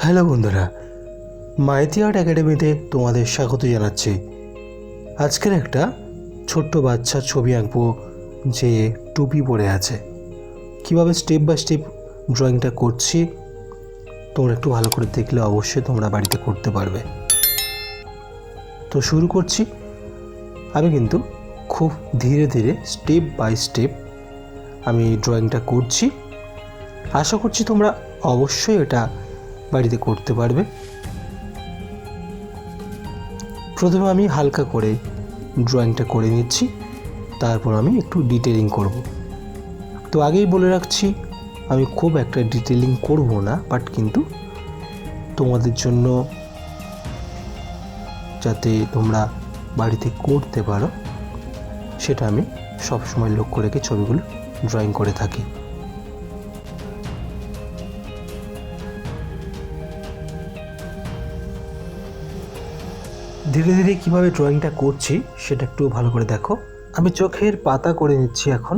Hello বন্ধুরা, Maiti art একাডেমিতে তোমাদের স্বাগত জানাচ্ছি। আজকের একটা ছোট্ট বাচ্চার ছবি আঁকবো যে টুপি পরে আছে। কিভাবে স্টেপ বাই স্টেপ ড্রয়িংটা করছি তোমরা একটু ভালো করে দেখলে অবশ্যই তোমরা বাড়িতে করতে পারবে। তো শুরু করছি। আমি কিন্তু খুব ধীরে ধীরে স্টেপ বাই স্টেপ আমি ড্রয়িংটা করছি। আশা করছি তোমরা অবশ্যই এটা বাড়িতে করতে পারবে। প্রথমে আমি হালকা করে ড্রয়িংটা করে নিচ্ছি, তারপর আমি একটু ডিটেলিং করব। তো আগেই বলে রাখছি আমি খুব একটা ডিটেলিং করব না, বাট কিন্তু তোমাদের জন্য যাতে তোমরা বাড়িতে করতে পারো সেটা আমি সবসময় লক্ষ্য রেখে ছবিগুলো ড্রয়িং করে থাকি। ধীরে ধীরে কীভাবে ড্রয়িংটা করছি সেটা একটু ভালো করে দেখো। আমি চোখের পাতা করে নিচ্ছি এখন।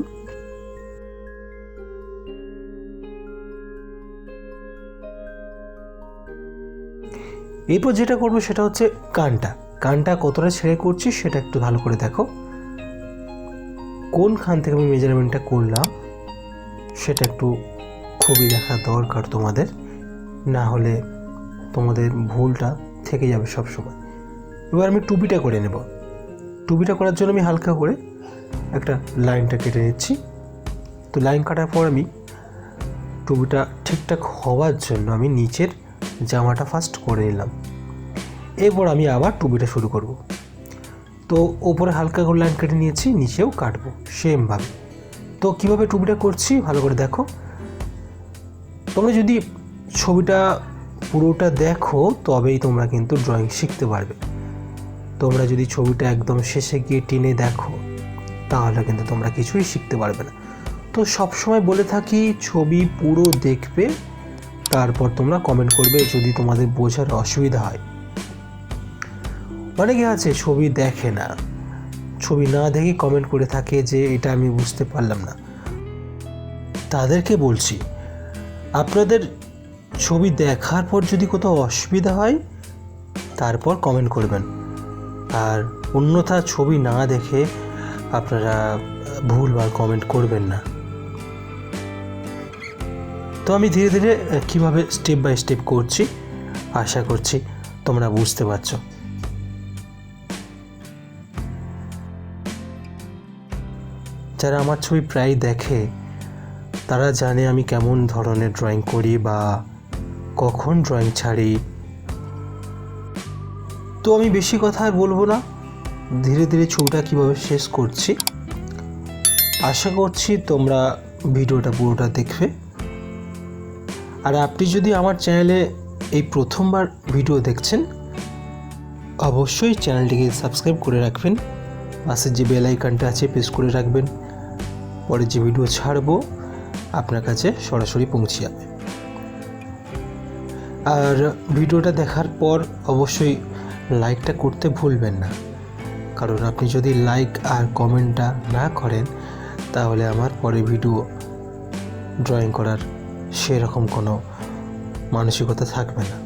এরপর যেটা করবো সেটা হচ্ছে কানটা কতটা ছেড়ে করছি সেটা একটু ভালো করে দেখো। কোনখান থেকে আমি মেজারমেন্টটা করলাম সেটা একটু খুবই দেখা দরকার তোমাদের, না হলে তোমাদের ভুলটা থেকে যাবে সব সময়। এবার আমি টুপিটা করে নেব। টুপিটা করার জন্য আমি হালকা করে একটা লাইনটা কেটে নিচ্ছি। তো লাইন কাটার পর আমি টুপিটা ঠিকঠাক হওয়ার জন্য আমি নিচের জামাটা ফার্স্ট করে নিলাম। এরপর আমি আবার টুপিটা শুরু করব। তো ওপরে হালকা করে লাইন কেটে নিয়েছি, নিচেও কাটবো সেমভাবে। তো কীভাবে টুপিটা করছি ভালো করে দেখো। তোমরা যদি ছবিটা পুরোটা দেখো তবেই তোমরা কিন্তু ড্রয়িং শিখতে পারবে। তোমরা যদি ছবিটা একদম শেষে গিয়ে টেনে দেখো তাহলে কিন্তু তোমরা কিছুই শিখতে পারবে না। তো সবসময় বলে থাকি ছবি পুরো দেখবে, তারপর তোমরা কমেন্ট করবে যদি তোমাদের বোঝার অসুবিধা হয়। অনেকে আছে ছবি দেখে না, ছবি না দেখে কমেন্ট করে থাকে যে এটা আমি বুঝতে পারলাম না। তাদেরকে বলছি আপনাদের ছবি দেখার পর যদি কোথাও অসুবিধা হয় তারপর কমেন্ট করবেন, আর অন্যথা ছবি না দেখে আপনারা ভুলভাল কমেন্ট করবেন না। তো আমি ধীরে ধীরে কীভাবে স্টেপ বাই স্টেপ করছি আশা করছি তোমরা বুঝতে পারছো। যারা আমার ছবি প্রায় দেখে তারা জানে আমি কেমন ধরনের ড্রয়িং করি বা কখন ড্রয়িং ছাড়ি। তো আমি বেশি কথা আর বলবো না, ধীরে ধীরে ছবিটা কীভাবে শেষ করছি আশা করছি তোমরা ভিডিওটা পুরোটা দেখবে। আর আপনি যদি আমার চ্যানেলে এই প্রথমবার ভিডিও দেখছেন অবশ্যই চ্যানেলটিকে সাবস্ক্রাইব করে রাখবেন, পাশে যে বেল আইকনটা আছে প্রেস করে রাখবেন। পরে যে ভিডিও ছাড়বো আপনার কাছে সরাসরি পৌঁছে যাবে। আর ভিডিওটা দেখার পর অবশ্যই লাইকটা করতে ভুলবেন না, কারণ আপনি যদি লাইক আর কমেন্টটা না করেন তাহলে আমার পরে ভিডিও ড্রয়িং করার সেরকম কোনো মানসিকতা থাকবে না।